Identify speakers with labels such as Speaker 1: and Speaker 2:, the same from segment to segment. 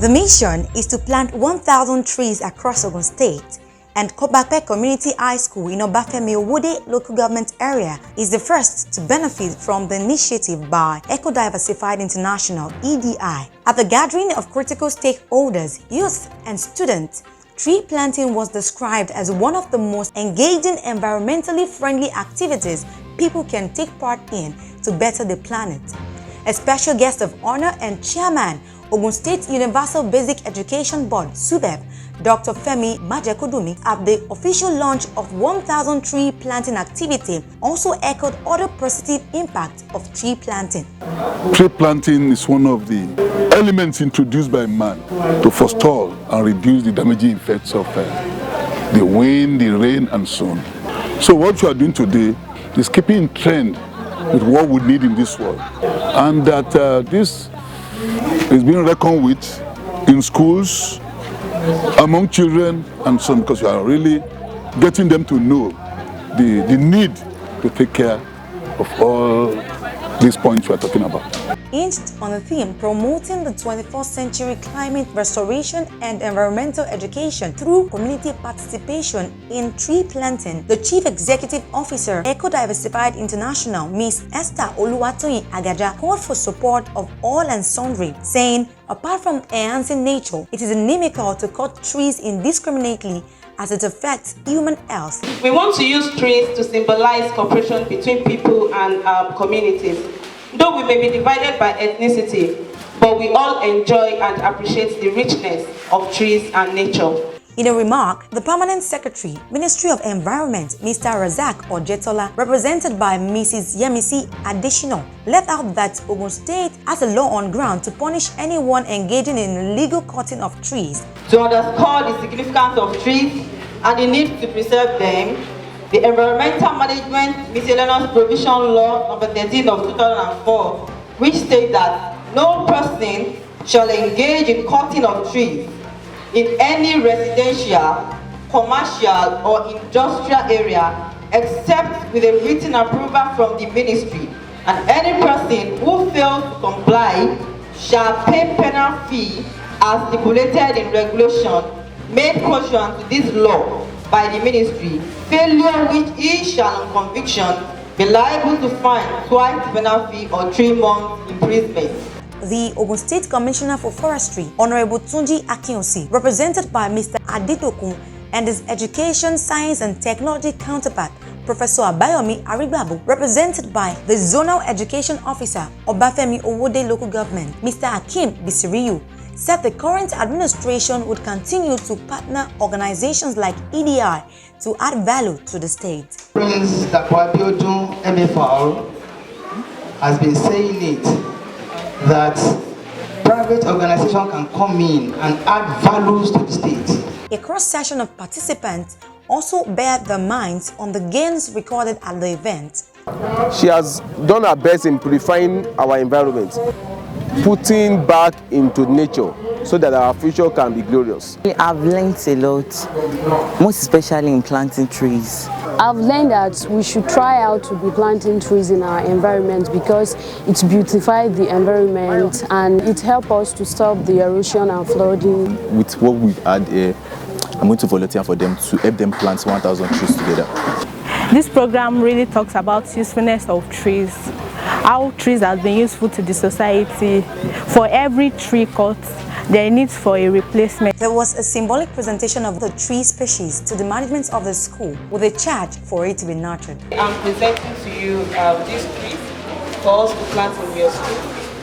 Speaker 1: The mission is to plant 1,000 trees across Ogun State, and Kobape Community High School in Obafemi Owode local government area is the first to benefit from the initiative by Diversified International (EDI). At the gathering of critical stakeholders, youth and students, tree planting was described as one of the most engaging, environmentally friendly activities people can take part in to better the planet. A special guest of honor and chairman, Ogun State Universal Basic Education Board (SUBEB), Dr. Femi Majekodumi, at the official launch of 1,000 tree planting activity, also echoed other positive impacts of tree planting.
Speaker 2: Tree planting is one of the elements introduced by man to forestall and reduce the damaging effects of the wind, the rain, and so on. So what you are doing today is keeping in trend with what we need in this world, and that this is being reckoned with in schools, among children, and so on, because you are really getting them to know the need to take care of all these points we are talking about.
Speaker 1: Hinged on the theme promoting the 21st century climate restoration and environmental education through community participation in tree planting, the Chief Executive Officer, Diversified International, Ms. Esther Oluwatoyin Agaja, called for support of all and sundry, saying, apart from enhancing nature, it is inimical to cut trees indiscriminately as it affects human health.
Speaker 3: We want to use trees to symbolize cooperation between people and communities. Though we may be divided by ethnicity, but we all enjoy and appreciate the richness of trees and nature.
Speaker 1: In a remark, the Permanent Secretary, Ministry of Environment, Mr. Razak Ojetola, represented by Mrs. Yemisi Additional, left out that Ogun State has a law on ground to punish anyone engaging in illegal cutting of trees.
Speaker 3: To underscore the significance of trees and the need to preserve them, the Environmental Management Miscellaneous Provision Law number 13 of 2004, which states that no person shall engage in cutting of trees in any residential, commercial, or industrial area except with a written approval from the ministry, and any person who fails to comply shall pay penal fee as stipulated in regulation made pursuant to this law by the ministry, failure which he shall on conviction be liable to fine twice the penal fee or 3 months imprisonment.
Speaker 1: The Ogun State Commissioner for Forestry, Honorable Tunji Akinyosi, represented by Mr. Aditokun, and his Education, Science and Technology counterpart, Professor Abayomi Arigbabu, represented by the Zonal Education Officer, Obafemi Owode Local Government, Mr. Hakim Bisiriyu, said the current administration would continue to partner organizations like EDI to add value to the state.
Speaker 4: Prince Dakwabiodu MFR has been saying it, that private organization can come in and add values to the state.
Speaker 1: A cross-section of participants also bared their minds on the gains recorded at the event.
Speaker 5: She has done her best in purifying our environment, putting back into nature so that our future can be glorious.
Speaker 6: I've learned a lot, most especially in planting trees.
Speaker 7: I've learned that we should try out to be planting trees in our environment because it beautifies the environment and it helps us to stop the erosion and flooding.
Speaker 8: With what we've had here, I'm going to volunteer for them to help them plant 1,000 trees together.
Speaker 9: This program really talks about usefulness of trees, how trees have been useful to the society. For every tree cut, there needs for a replacement.
Speaker 1: There was a symbolic presentation of the tree species to the management of the school with a charge for it to be nurtured.
Speaker 3: I'm presenting to you these trees for us to plant in your school,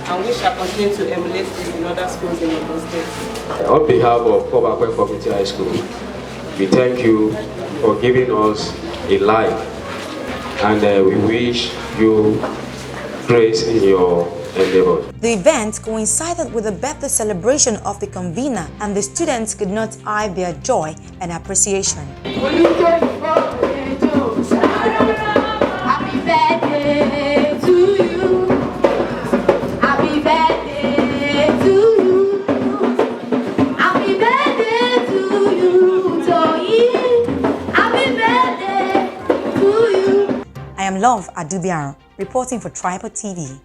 Speaker 3: and we shall continue to emulate this in other schools in Ogun State.
Speaker 10: On behalf of Kobape Community High School, we thank you for giving us a life, and we wish you grace in your endeavor.
Speaker 1: The event coincided with the birthday celebration of the convener, and the students could not hide their joy and appreciation.
Speaker 11: Happy birthday to you. Happy birthday to you. Happy birthday to you. Happy birthday to you.
Speaker 1: I am Love Adubiaro, reporting for Tripod TV.